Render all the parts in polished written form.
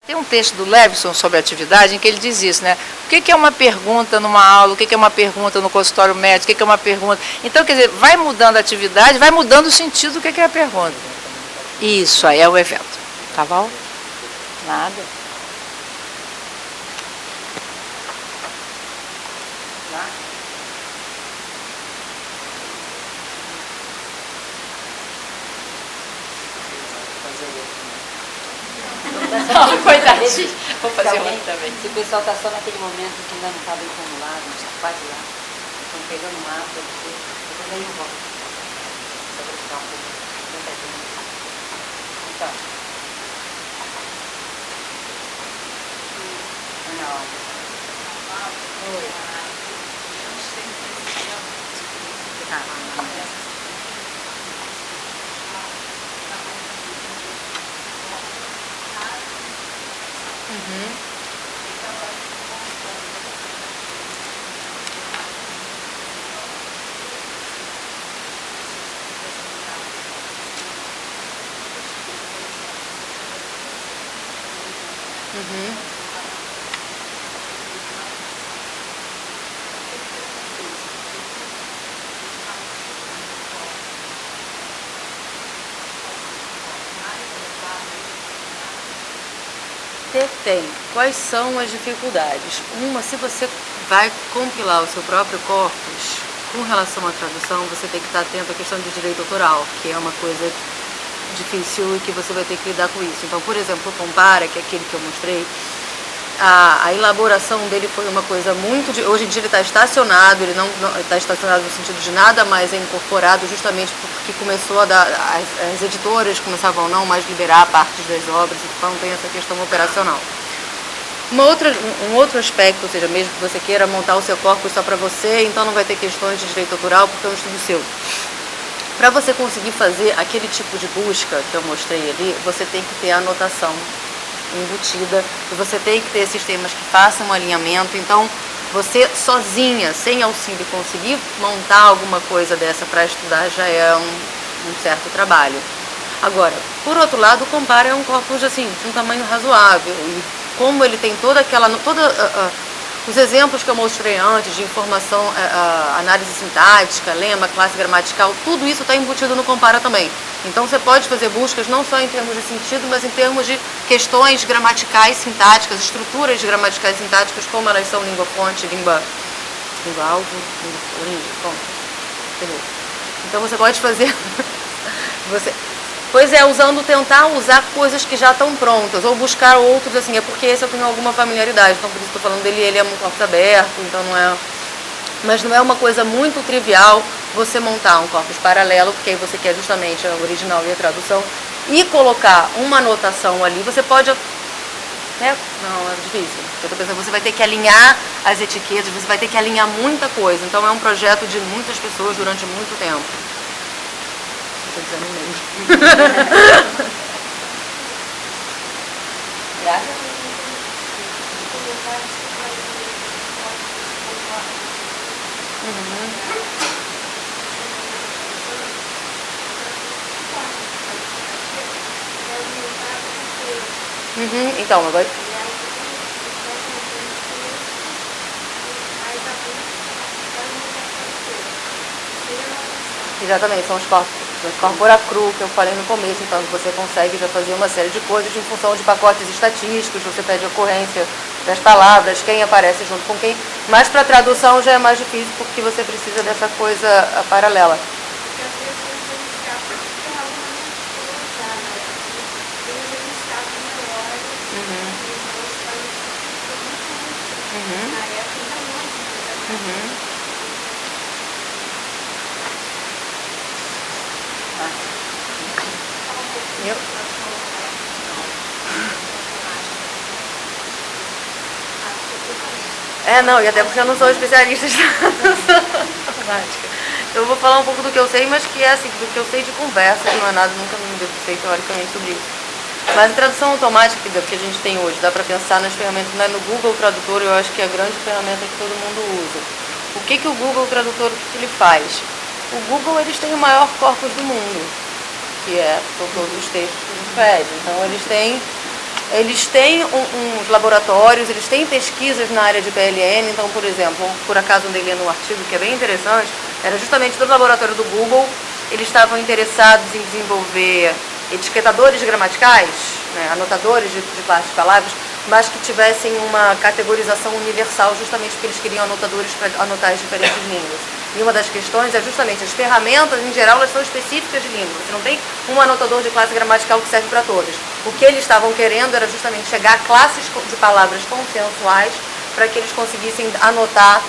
Tem um texto do Levison sobre atividade em que ele diz isso, né? O que é uma pergunta numa aula, o que é uma pergunta no consultório médico, o que é uma pergunta... Então, quer dizer, vai mudando a atividade, vai mudando o sentido do que é a pergunta. Isso aí é o evento. Tá bom? Nada. Coitadinho. Vou fazer um também. Se o pessoal está só naquele momento que ainda não está bem formulado, não está quase lá, estão pegando um mapa, depois aí eu volto. Só para ficar um pouco sentadinho. Então. Na hora. Oi. Tem. Quais são as dificuldades? Uma, se você vai compilar o seu próprio corpus, com relação à tradução, você tem que estar atento à questão de direito autoral, que é uma coisa difícil e que você vai ter que lidar com isso. Então, por exemplo, o Compara, que é aquele que eu mostrei, a elaboração dele foi uma coisa muito... Hoje em dia ele está estacionado, ele não está estacionado no sentido de nada mais é incorporado, justamente porque começou a dar... As editoras começavam a não mais liberar partes das obras, então tem essa questão operacional. Um outro aspecto, ou seja, mesmo que você queira montar o seu corpus só para você, então não vai ter questões de direito autoral, porque é um estudo seu. Para você conseguir fazer aquele tipo de busca que eu mostrei ali, você tem que ter a anotação embutida, e você tem que ter sistemas que façam um alinhamento. Então, você sozinha, sem auxílio, conseguir montar alguma coisa dessa para estudar já é um certo trabalho. Agora, por outro lado, o Compara é um corpus assim, de um tamanho razoável, e como ele tem toda aquela... os exemplos que eu mostrei antes, de informação, análise sintática, lema, classe gramatical, tudo isso está embutido no Compara também. Então você pode fazer buscas não só em termos de sentido, mas em termos de questões gramaticais sintáticas, estruturas gramaticais sintáticas, como elas são língua-fonte, língua alvo, língua fonte. Beleza. Então você pode fazer... Pois é, tentar usar coisas que já estão prontas, ou buscar outros, assim, é porque esse eu tenho alguma familiaridade, então por isso estou falando dele, ele é um corpus aberto, então não é... Mas não é uma coisa muito trivial você montar um corpus paralelo, porque aí você quer justamente a original e a tradução, e colocar uma anotação ali, você pode... Não, é difícil. Eu estou pensando, você vai ter que alinhar as etiquetas, você vai ter que alinhar muita coisa, então é um projeto de muitas pessoas durante muito tempo. Estou dizendo mesmo. Graças. Então, agora... Exatamente, são os corpora cru que eu falei no começo, então você consegue já fazer uma série de coisas em função de pacotes estatísticos, você pede a ocorrência das palavras, quem aparece junto com quem, mas para tradução já é mais difícil porque você precisa dessa coisa paralela. Não, e até porque eu não sou especialista em tradução automática. Eu vou falar um pouco do que eu sei, mas que é assim, do que eu sei de conversa, que não é nada, nunca me debrucei teoricamente sobre isso. Mas a tradução automática que a gente tem hoje, dá para pensar nas ferramentas, né? No Google Tradutor, eu acho que é a grande ferramenta que todo mundo usa. O que o Google Tradutor, o que ele faz? O Google, eles têm o maior corpus do mundo, que são todos os textos que a gente pede. Então, eles têm Eles têm uns laboratórios, eles têm pesquisas na área de PLN. Então, por exemplo, por acaso andei lendo um artigo que é bem interessante, era justamente do laboratório do Google. Eles estavam interessados em desenvolver etiquetadores gramaticais, né, anotadores de classes de palavras, mas que tivessem uma categorização universal, justamente porque eles queriam anotadores para anotar as diferentes línguas. E uma das questões é justamente as ferramentas, em geral, elas são específicas de língua. Você não tem um anotador de classe gramatical que serve para todas. O que eles estavam querendo era justamente chegar a classes de palavras consensuais para que eles conseguissem anotar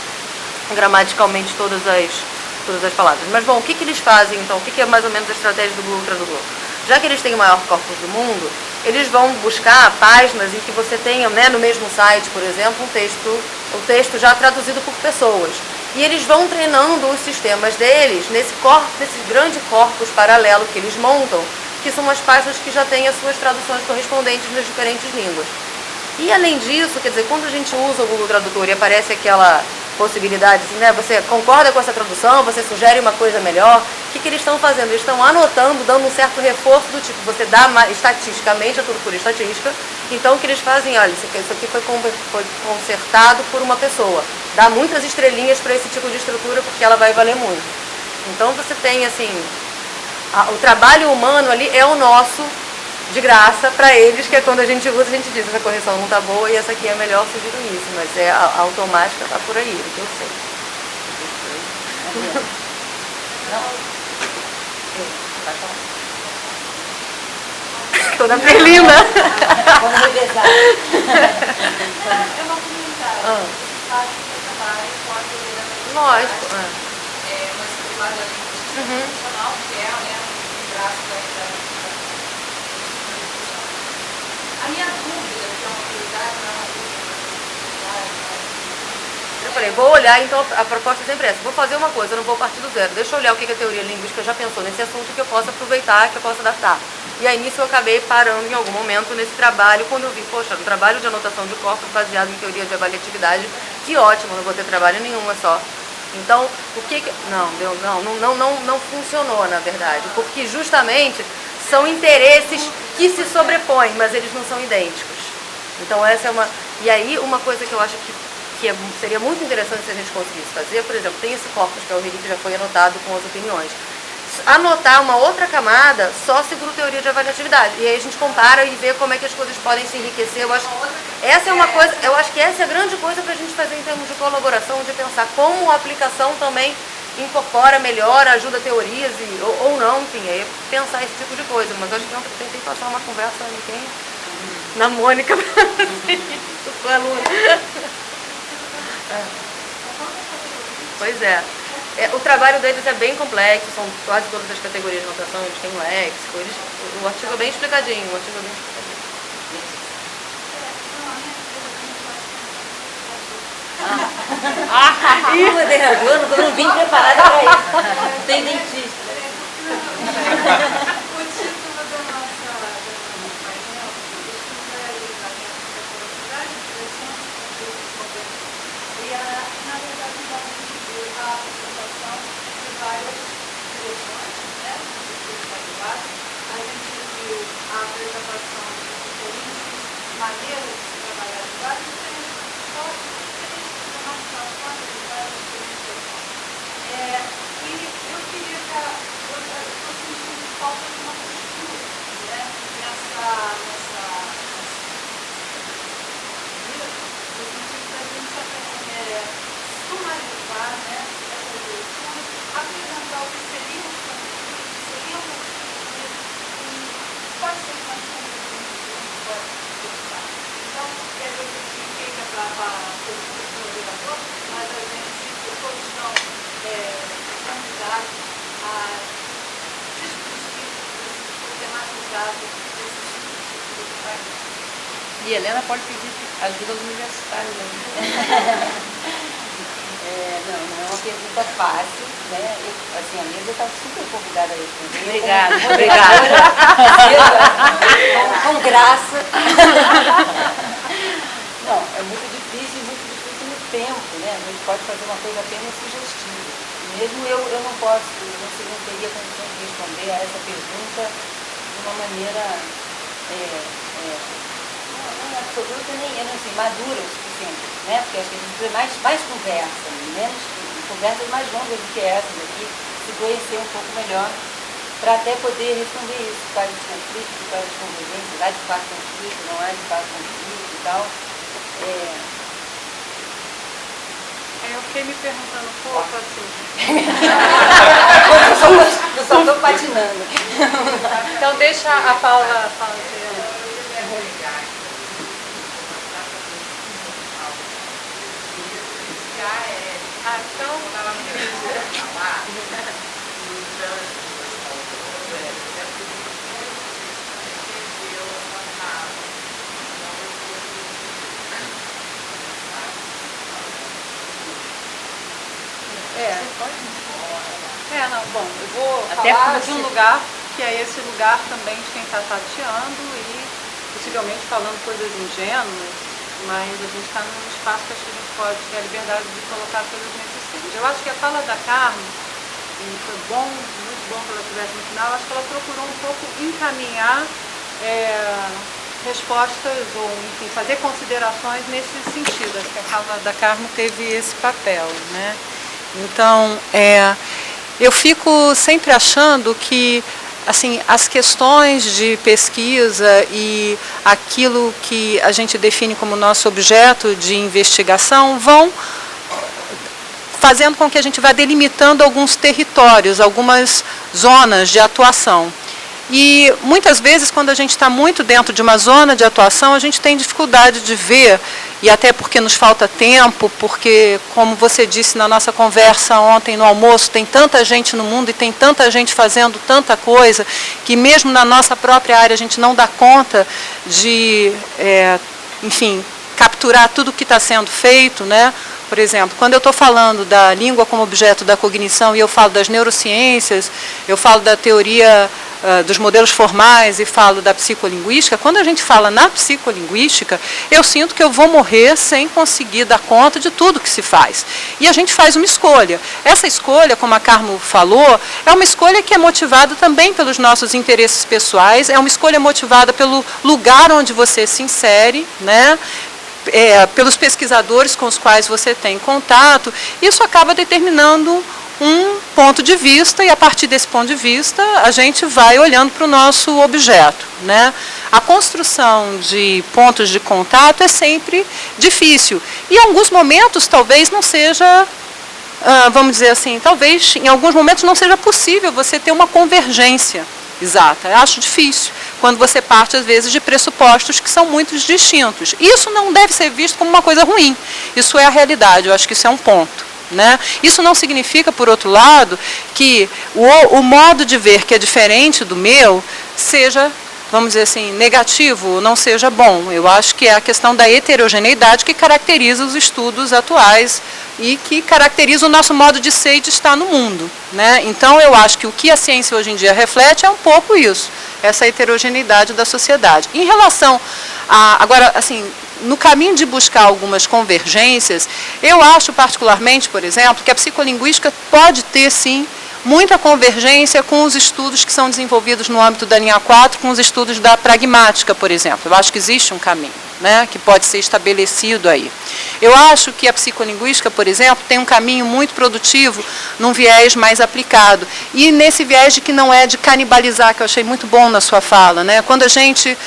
gramaticalmente todas as palavras. Mas, bom, o que eles fazem, então? O que é mais ou menos a estratégia do Google Tradutor? Já que eles têm o maior corpus do mundo, eles vão buscar páginas em que você tenha, né, no mesmo site, por exemplo, o texto já traduzido por pessoas. E eles vão treinando os sistemas deles nesse grande corpus paralelo que eles montam, que são as páginas que já têm as suas traduções correspondentes nas diferentes línguas. E além disso, quer dizer, quando a gente usa o Google Tradutor e aparece aquela possibilidade, assim, né, você concorda com essa tradução, você sugere uma coisa melhor, o que eles estão fazendo? Eles estão anotando, dando um certo reforço do tipo, você dá estatisticamente, é tudo por estatística, então o que eles fazem, olha, isso aqui foi consertado por uma pessoa, dá muitas estrelinhas para esse tipo de estrutura porque ela vai valer muito. Então você tem, assim, o trabalho humano ali é o nosso, de graça, para eles, que é quando a gente usa, a gente diz, essa correção não está boa e essa aqui é melhor, sugiro isso, mas a automática está por aí, o que eu sei. Estou na Perlina. Vamos revezar. Eu vou comentar. Lógico. Mas privado da língua institucional, que é, né, o braço da. A minha dúvida, que é uma curiosidade, não é uma dúvida, Eu falei, vou olhar, então a proposta sempre é essa, vou fazer uma coisa, eu não vou partir do zero, deixa eu olhar o que a teoria linguística já pensou nesse assunto que eu possa aproveitar, que eu possa adaptar. E aí nisso eu acabei parando em algum momento nesse trabalho, quando eu vi, poxa, um trabalho de anotação de corpos baseado em teoria de avaliatividade, que ótimo, não vou ter trabalho nenhum, é só. Então, o que não funcionou, na verdade, porque justamente são interesses que se sobrepõem, mas eles não são idênticos. Então essa é uma... E aí uma coisa que eu acho que seria muito interessante se a gente conseguisse fazer, por exemplo, tem esse corpus que é o RELI, que já foi anotado com as opiniões. Anotar uma outra camada só segundo teoria de avaliatividade. E aí a gente compara e vê como é que as coisas podem se enriquecer. Eu acho que essa é uma coisa, eu acho que essa é a grande coisa para a gente fazer em termos de colaboração, de pensar como a aplicação também incorpora, melhora, ajuda teorias ou não, enfim, aí pensar esse tipo de coisa. Mas acho que eu tentei passar uma conversa na Mônica com a aluna. Pois é. O trabalho deles é bem complexo, são quase todas as categorias de notação, eles têm um léxico, o artigo é bem explicadinho, Eu mandei rasgando, eu não vim preparada para isso. Tem dentista. O título da nossa painel, e na verdade nós vimos a apresentação de várias direções, né, espiritualidade. A gente viu a apresentação de diferentes maneiras de trabalhar de vários diferentes formas, diferentes informações, quantas de várias diferentes questões. E eu queria que eu senti falta de uma postura, né, nessa no sentido da gente sumarizar, né, essa direção, apresentar o que seriam os conteúdos, o que seriam os conteúdos e quais seriam as conteúdos que a gente pode utilizar. Então, eu expliquei que é para o moderador, mas a gente, todos estão convidados a discutir, sistematizar esses tipos de país. E Helena pode pedir ajuda aos universitários aí. Não é uma pergunta fácil, né? Assim, a mesa está super convidada a responder. Obrigada. Com graça. Não, é muito difícil no tempo, né? A gente pode fazer uma coisa apenas sugestiva. Mesmo eu não posso, não teria condições de responder a essa pergunta de uma maneira absoluta nem assim, madura o suficiente, né? Porque acho que a gente precisa mais conversa, menos conversas mais longas do que essas aqui, se conhecer um pouco melhor, para até poder responder isso, quais os conflitos, quais as convivências, há de fato conflito, não há de fato conflito e tal. Eu fiquei me perguntando um pouco assim. Eu só estou patinando. Então deixa a Paula não, bom, eu vou Até falar de um lugar que é esse lugar também de quem está tateando e possivelmente falando coisas ingênuas, mas a gente está num espaço que acho que a gente pode ter a liberdade de colocar coisas nesses termos. Eu acho que a fala da Carmen, e foi bom, muito bom que ela estivesse no final, acho que ela procurou um pouco encaminhar respostas ou, enfim, fazer considerações nesse sentido. Acho que a fala da Carmen teve esse papel, né? Então, eu fico sempre achando que assim, as questões de pesquisa e aquilo que a gente define como nosso objeto de investigação vão fazendo com que a gente vá delimitando alguns territórios, algumas zonas de atuação. E muitas vezes, quando a gente está muito dentro de uma zona de atuação, a gente tem dificuldade de ver, e até porque nos falta tempo, porque, como você disse na nossa conversa ontem no almoço, tem tanta gente no mundo e tem tanta gente fazendo tanta coisa, que mesmo na nossa própria área a gente não dá conta de, enfim, capturar tudo o que está sendo feito, né? Por exemplo, quando eu estou falando da língua como objeto da cognição e eu falo das neurociências, eu falo da teoria dos modelos formais e falo da psicolinguística, quando a gente fala na psicolinguística, eu sinto que eu vou morrer sem conseguir dar conta de tudo que se faz. E a gente faz uma escolha. Essa escolha, como a Carmo falou, é uma escolha que é motivada também pelos nossos interesses pessoais, é uma escolha motivada pelo lugar onde você se insere, né? Pelos pesquisadores com os quais você tem contato. Isso acaba determinando um ponto de vista, e a partir desse ponto de vista a gente vai olhando para o nosso objeto, né? A construção de pontos de contato é sempre difícil, e em alguns momentos talvez não seja, vamos dizer assim, talvez em alguns momentos não seja possível você ter uma convergência exata. Eu acho difícil, quando você parte às vezes de pressupostos que são muito distintos. Isso não deve ser visto como uma coisa ruim, isso é a realidade, eu acho que isso é um ponto. Né? Isso não significa, por outro lado, que o modo de ver que é diferente do meu seja, vamos dizer assim, negativo, não seja bom. Eu acho que é a questão da heterogeneidade que caracteriza os estudos atuais e que caracteriza o nosso modo de ser e de estar no mundo. Né? Então, eu acho que o que a ciência hoje em dia reflete é um pouco isso, essa heterogeneidade da sociedade. Em relação a, agora, assim, no caminho de buscar algumas convergências, eu acho particularmente, por exemplo, que a psicolinguística pode ter, sim, muita convergência com os estudos que são desenvolvidos no âmbito da linha 4, com os estudos da pragmática, por exemplo. Eu acho que existe um caminho, né, que pode ser estabelecido aí. Eu acho que a psicolinguística, por exemplo, tem um caminho muito produtivo num viés mais aplicado. E nesse viés de que não é de canibalizar, que eu achei muito bom na sua fala, né? Quando a gente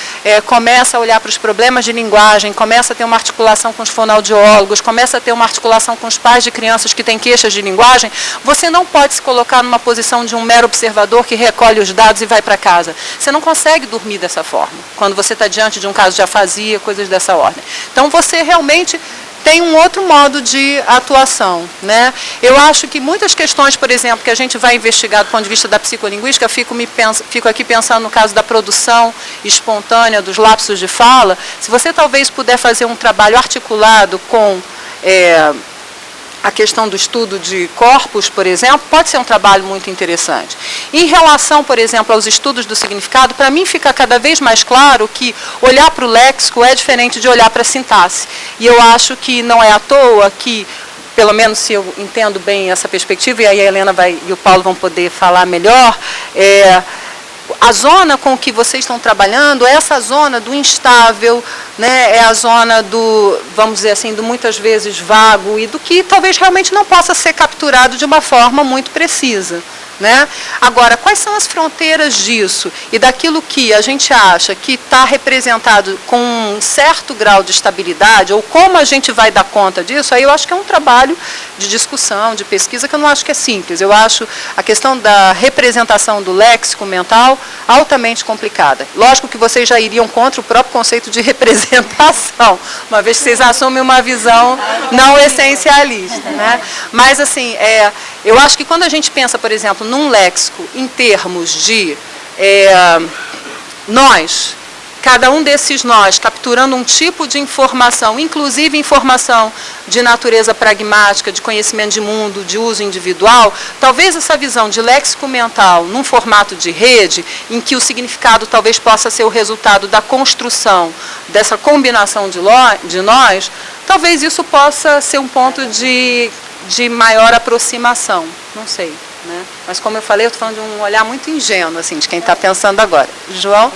começa a olhar para os problemas de linguagem, começa a ter uma articulação com os fonoaudiólogos, começa a ter uma articulação com os pais de crianças que têm queixas de linguagem, você não pode se colocar numa posição de um mero observador que recolhe os dados e vai para casa. Você não consegue dormir dessa forma, quando você está diante de um caso de afasia, coisas dessa ordem. Então, você realmente tem um outro modo de atuação, né? Eu acho que muitas questões, por exemplo, que a gente vai investigar do ponto de vista da psicolinguística, fico aqui pensando no caso da produção espontânea dos lapsos de fala, se você talvez puder fazer um trabalho articulado com a questão do estudo de corpos, por exemplo, pode ser um trabalho muito interessante. Em relação, por exemplo, aos estudos do significado, para mim fica cada vez mais claro que olhar para o léxico é diferente de olhar para a sintaxe. E eu acho que não é à toa que, pelo menos se eu entendo bem essa perspectiva, e aí a Helena e o Paulo vão poder falar melhor, a zona com que vocês estão trabalhando é essa zona do instável, né, é a zona do, vamos dizer assim, do muitas vezes vago e do que talvez realmente não possa ser capturado de uma forma muito precisa. Né? Agora, quais são as fronteiras disso e daquilo que a gente acha que está representado com um certo grau de estabilidade, ou como a gente vai dar conta disso, aí eu acho que é um trabalho de discussão, de pesquisa, que eu não acho que é simples. Eu acho a questão da representação do léxico mental altamente complicada. Lógico que vocês já iriam contra o próprio conceito de representação, uma vez que vocês assumem uma visão não essencialista. Né? Mas, assim, eu acho que quando a gente pensa, por exemplo, num léxico em termos de nós, cada um desses nós capturando um tipo de informação, inclusive informação de natureza pragmática, de conhecimento de mundo, de uso individual, talvez essa visão de léxico mental num formato de rede, em que o significado talvez possa ser o resultado da construção dessa combinação de nós, talvez isso possa ser um ponto de maior aproximação, não sei. Né? Mas, como eu falei, eu estou falando de um olhar muito ingênuo, assim, de quem está pensando agora. João?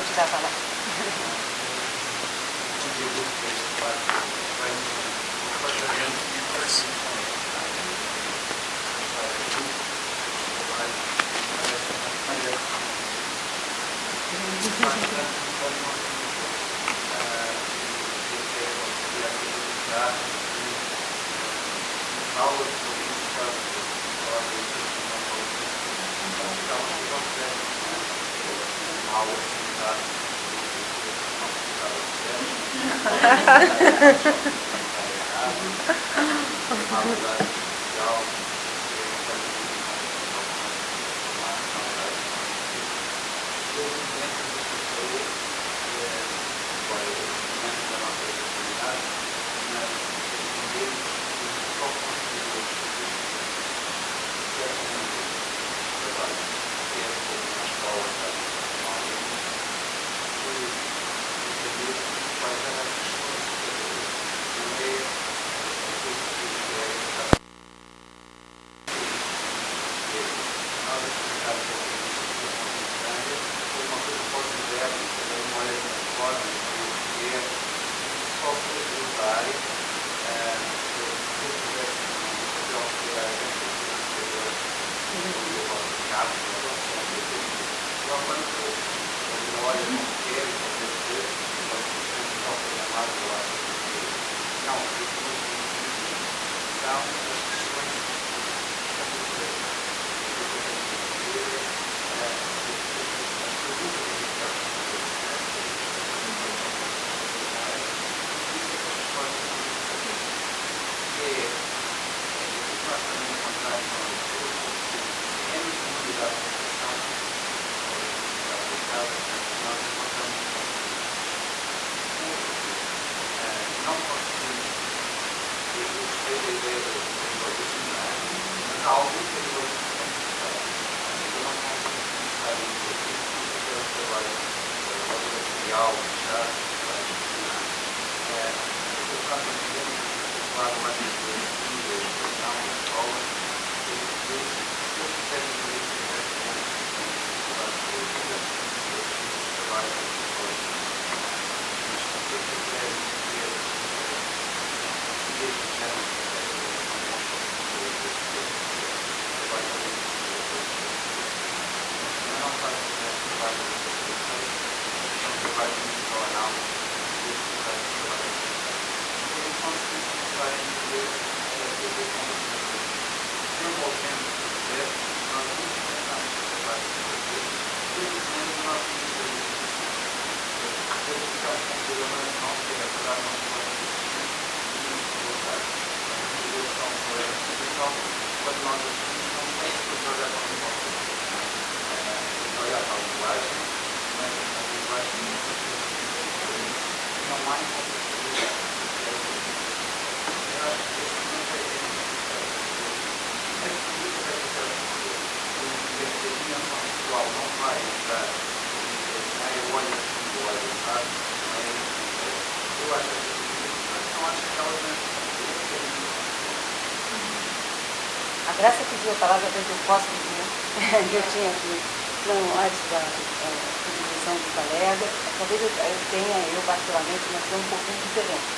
A Graça pediu a palavra, talvez eu possa dizer, que eu tinha aqui. Não, acho que a contribuição do colega, talvez eu tenha, eu particularmente, uma visão um pouquinho diferente.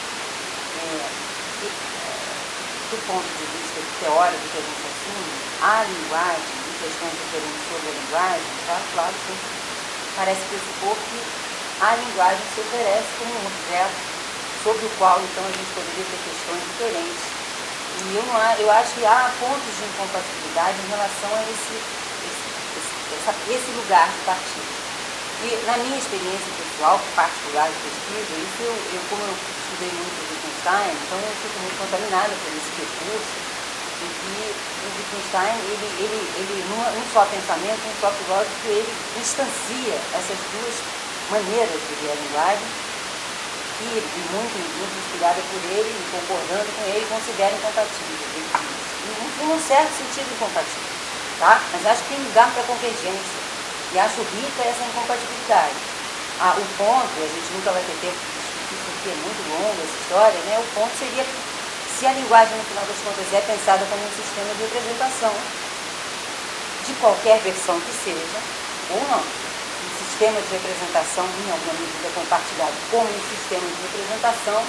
Do ponto de vista teórico que a gente assume, a linguagem e questões diferentes sobre a linguagem, tá? Claro que parece pressupor que a linguagem se oferece como um objeto sobre o qual, então, a gente poderia ter questões diferentes. E eu acho que há pontos de incompatibilidade em relação a esse lugar de partida. E na minha experiência pessoal, particular de pesquisa, como eu estudei muito o Wittgenstein, então eu fico muito contaminada por esse recurso em que o Wittgenstein, num só pensamento, num só filósofo, ele instancia essas duas maneiras de ver a linguagem e muito inspirada por ele, e concordando com ele, considera incompatíveis. Ele diz, em um certo sentido incompatível, tá? Mas acho que tem lugar para convergência. E acho rica essa incompatibilidade. O ponto, a gente nunca vai ter tempo de discutir porque é muito longa essa história, né? O ponto seria se a linguagem, no final das contas, é pensada como um sistema de representação, de qualquer versão que seja, ou não. Um sistema de representação, em alguma medida, compartilhado como um sistema de representação,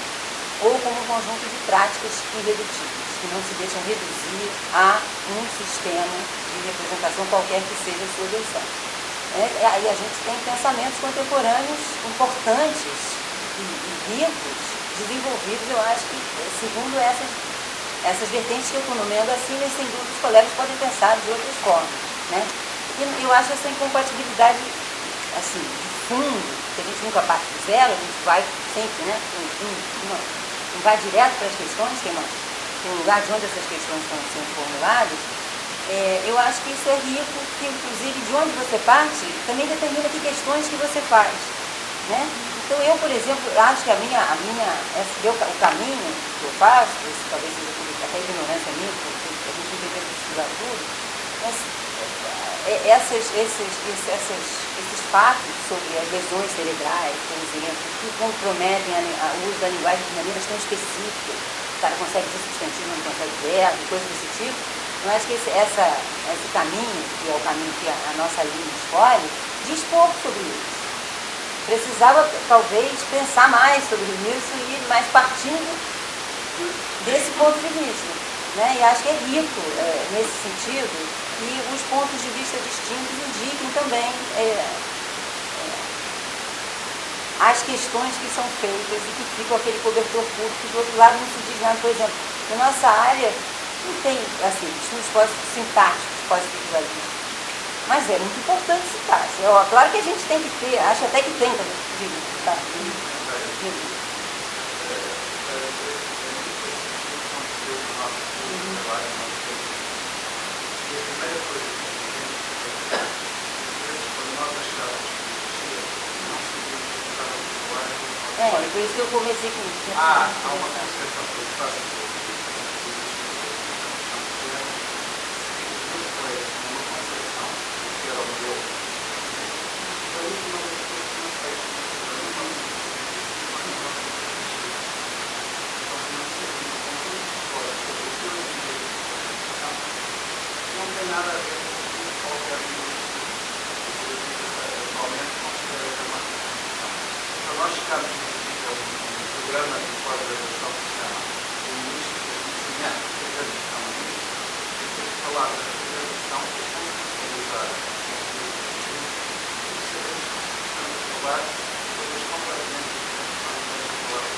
ou como um conjunto de práticas irredutíveis, que não se deixam reduzir a um sistema de representação qualquer que seja a sua versão. Aí a gente tem pensamentos contemporâneos importantes e ricos, desenvolvidos, eu acho que segundo essas vertentes que eu estou nomeando assim, mas sem dúvida os colegas podem pensar de outras formas, né? E eu acho essa incompatibilidade, assim, de fundo, que a gente nunca parte do zero, a gente vai sempre, né? Não vai direto para as questões, tem um lugar de onde essas questões estão sendo formuladas. Eu acho que isso é rico, que inclusive de onde você parte também determina que questões que você faz, né? Então eu, por exemplo, acho que o caminho que eu faço, talvez seja até ignorância minha, porque a gente não tem tempo de estudar tudo, mas esses fatos sobre as lesões cerebrais, por exemplo, que comprometem o uso da linguagem de maneiras tão específicas, o cara consegue dizer substantivo, não consegue verbo, coisas desse tipo. Eu acho que esse caminho, que é o caminho que a nossa linha escolhe, diz pouco sobre isso. Precisava, talvez, pensar mais sobre isso e ir mais partindo desse ponto de vista, né? E acho que é rico, nesse sentido, que os pontos de vista distintos indiquem também as questões que são feitas e que ficam aquele cobertor curto, que do outro lado não se diz nada. Por exemplo, na nossa área, não tem, assim, estudos sintáticos, pós-estruturalistas. Mas é muito importante citar. Claro que a gente tem que ter, acho até que tem também. Tá? Por isso que eu comecei com isso. Há uma concepção que eu faço não tem nada a ver com qualquer atualmente considera uma constituição. Para nós chegarmos a um programa de pós-graduação que se chama o Ministro do Conhecimento da Graduação Ministro, tem que falar da graduação e conceptualizar e sabemos que estamos a falar de coisas completamente diferentes. Então,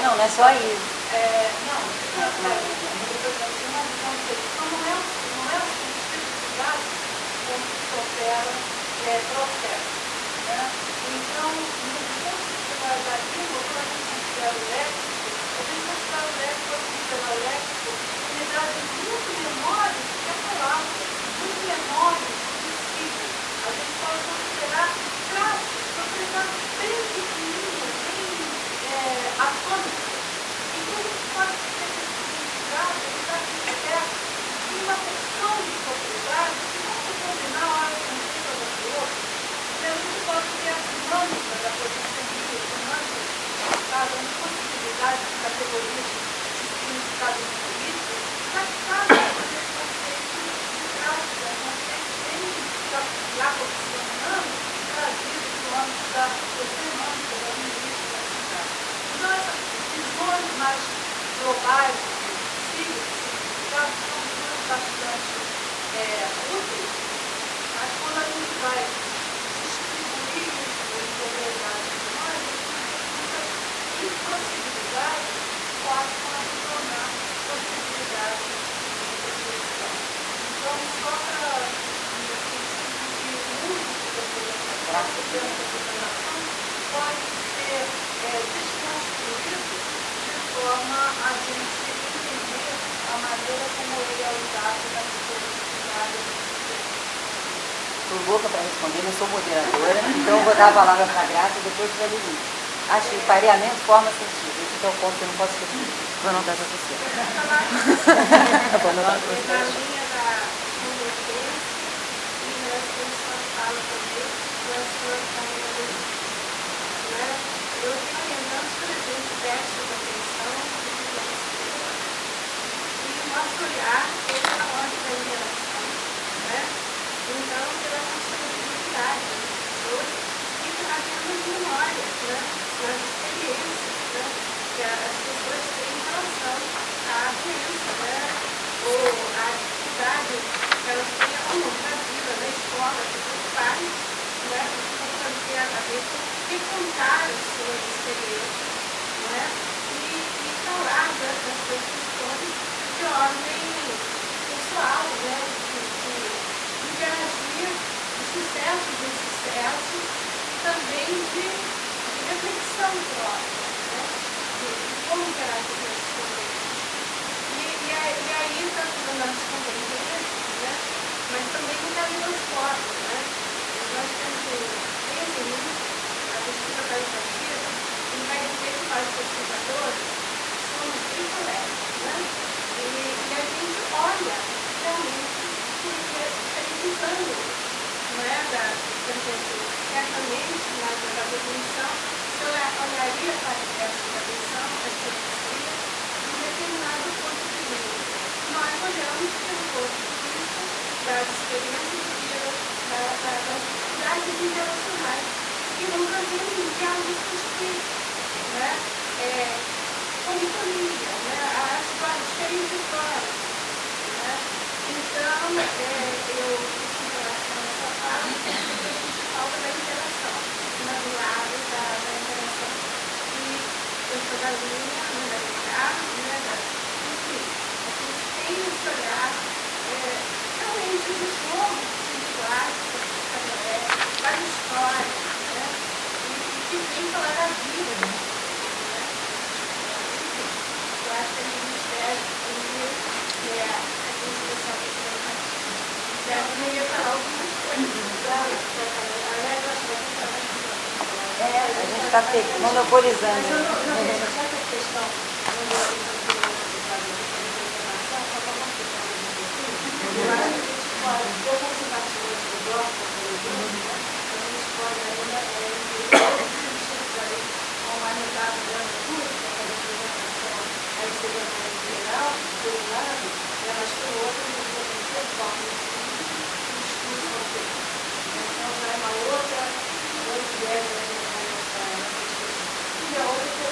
Não é só isso. Não é o sentido de gás como se opera processo. Né? Então, no ponto que você vai dar aqui, quando a gente considera o elétrico, a gente considera o elétrico, o sistema elétrico, unidades muito menores do que a palavra, muito menores do ciclo. A gente pode considerar traços, propriedades bem pequenininhas, bem atômicas. Então, a gente pode ter esse significado, está certo, de uma porção de propriedades que vão se combinar a hora de um tempo da outra. A gente pode ter a dinâmica da potência livre, dinâmica de significado, a possibilidade de categorias de significado político, mas cada desses conceitos de prática, conceitos bem já funcionando, trazidos no âmbito da semântica, da linguística, da cidade. Então, essas visões mais globais de significado são visões bastante úteis, mas quando a gente vai distribuir isso em propriedades menores, a gente tem muitas impossibilidades que passam a se tornar possibilidades de definição. Então, só para no sentido de uso da representação pode ser desconstruído de forma a gente entender a maneira como ele é usado nas possibilidades. Estou louca para responder, não sou moderadora, então eu vou dar a palavra para a Graça e depois para a Lili. Acho que pareamento forma sentido. Esse é o ponto que eu não posso esquecer. Vou anotar para você. Vou anotar para você. Na linha da competência e na exposição fala também da sua carreira. Eu tenho orientando que a gente preste atenção e nosso olhar é a ordem da interação. Então, pela disponibilidade das pessoas e trazendo as memórias, as experiências que as pessoas têm em relação à doença, ou à dificuldade que elas têm ao longo da vida, na escola, que os pais vão fazer a cabeça e contar as suas experiências e falar das suas questões de ordem pessoal, de interagir de sucesso e insucesso, e também de reflexão própria, de como interagir com esses conceitos. E aí está nas competências, mas também no caleidoscópio. Nós temos resumido a pesquisa qualitativa, e vai dizer que nós pesquisadores somos bricolégicos, e a gente olha realmente precisando da pessoa. Certamente, na definição, eu olharia para essa definição, essa teoria, de um determinado ponto de vista. Nós olhamos pelo ponto de vista das experiências de vida, das dificuldades internacionais, e não trazemos diálogos construídos, comitoria, as experiências históricas. Então, eu em relação a essa fala, a gente falta da interação, do lado da interação. E eu sou da linha, da Ricardo, enfim, a gente tem esse olhar, realmente os jogos individuais, para a história, e que vem falar da vida. Enfim, eu acho que é um mistério, que é a instituição que eu ia falar algumas coisas. A gente está monopolizando. Já que a questão não é eu acho que a gente pode, eu vou citar do bloco, a gente pode ainda uma unidade da natura, que é a representação, aí seria mais geral, por um lado, mas por outro, a gente vai ter formas de discussão feita. Então, já é uma outra viés nessa discussão. E a outra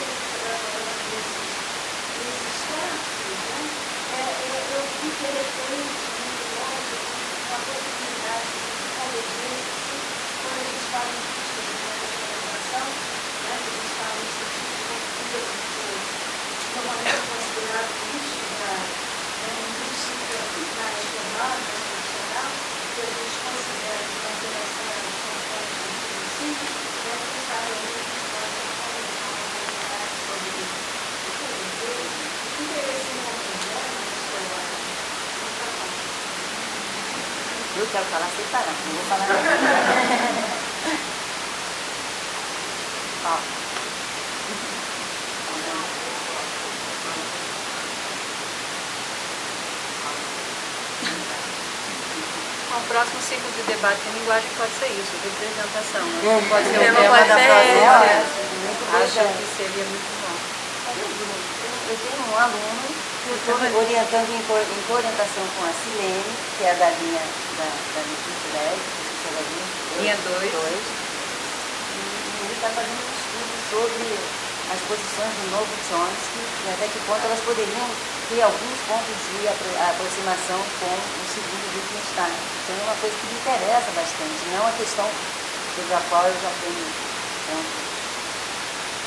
Eu quero falar separado, não vou falar nada. Ó. O próximo ciclo de debate em linguagem pode ser isso, representação. Né? Pode ser o tema tema da da próxima. Acho que seria muito bom. Eu tenho um aluno que eu estou orientando em coorientação com a Silene, que é da linha da Letícia Linha 2. E ele está fazendo um estudo sobre as posições do novo Chomsky e até que ponto elas poderiam ter alguns pontos de aproximação com o segundo Wittgenstein. Então é uma coisa que me interessa bastante, não a questão sobre a qual eu já tenho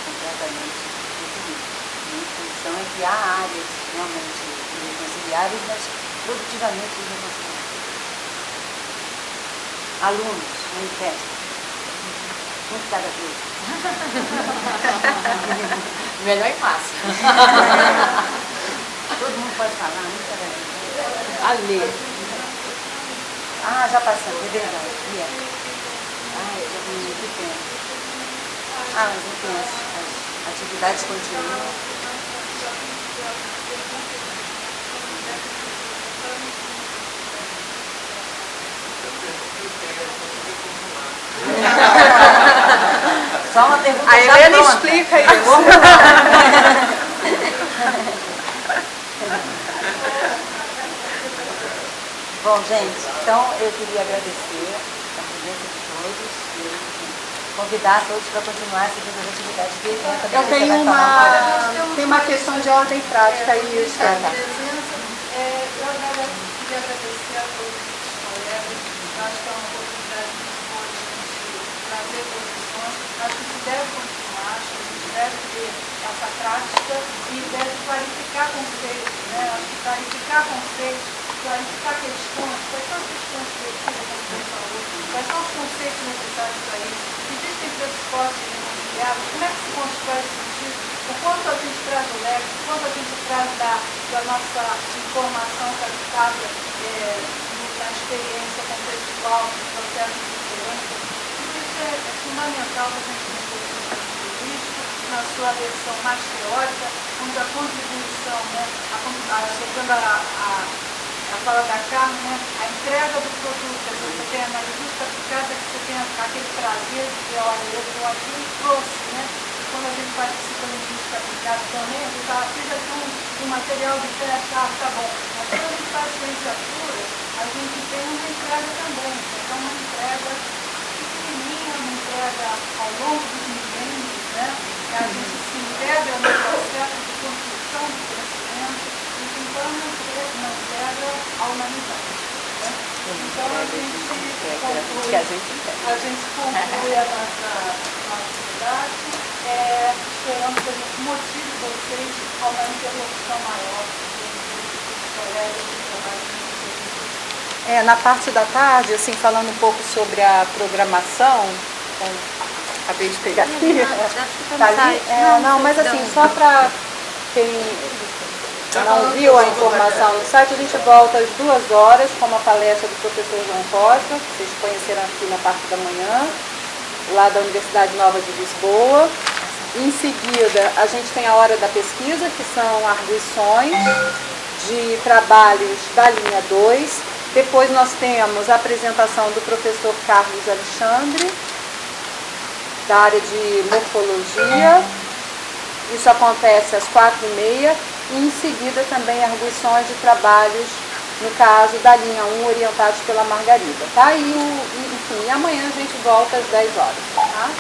completamente definido. Minha posição é que há áreas realmente irreconciliáveis, mas produtivamente irreconciliáveis. Alunos, manifesto. Um de cada vez. Melhor e fácil. Todo mundo pode falar, um de cada vez. A ler. Ah, já passamos, é verdade. Ah, eu já vi muito tempo. Ah, mas não penso. As atividades continuam. Só uma pergunta. A já Helena pronta. explica isso. Bom, gente, então eu queria agradecer a presença de todos e convidar todos para continuar seguindo as atividades do evento. Eu tenho uma questão de ordem prática aí. Eu queria agradecer a todos os colegas. Eu acho que é uma oportunidade muito boa de a gente trazer posições. Acho que isso deve continuar, acho que a gente deve ter essa prática e deve clarificar conceitos, né? Acho que clarificar conceitos, clarificar questões, quais são as questões criativas, como você falou, quais são os conceitos necessários para isso. Existem pressupostos irreconciliáveis, como é que se constrói esse sentido? O quanto a gente traz o léxico, o quanto a gente traz da nossa informação captada na experiência contextual, no processo de experiência. Isso é fundamental para a gente entender o sentido linguístico, na sua versão mais teórica, onde a contribuição, né, chegando a fala da Carmen, né, a entrega do produto, quer dizer, você tem a linguística aplicada, que você tem aquele prazer de ver, olha, eu aqui trouxe, né? Quando a gente participa da linguística aplicada também, a gente fala, fiz aqui um material de teste, tá bom. Mas quando a gente faz ciência pura, a gente tem uma entrega também, então uma entrega pequenininha, uma entrega ao longo dos milênios, né? Que a gente se integra no processo de construção do conhecimento, e então não integra a humanidade. Né? Então a gente conclui a nossa atividade, esperamos que a gente motive vocês a uma interlocução maior entre os colegas que trabalham no serviço. Na parte da tarde, assim, falando um pouco sobre a programação, acabei de pegar aqui. Tá ali? Não, mas assim, só para quem não viu a informação no site, a gente volta às 2 horas com uma palestra do professor João Costa, que vocês conheceram aqui na parte da manhã, lá da Universidade Nova de Lisboa. Em seguida, a gente tem a hora da pesquisa, que são arguições de trabalhos da linha 2. Depois nós temos a apresentação do professor Carlos Alexandre, da área de morfologia. Isso acontece às 4h30. E em seguida também arguições de trabalhos, no caso da linha 1, orientados pela Margarida. Tá? Enfim, amanhã a gente volta às 10 horas. Tá?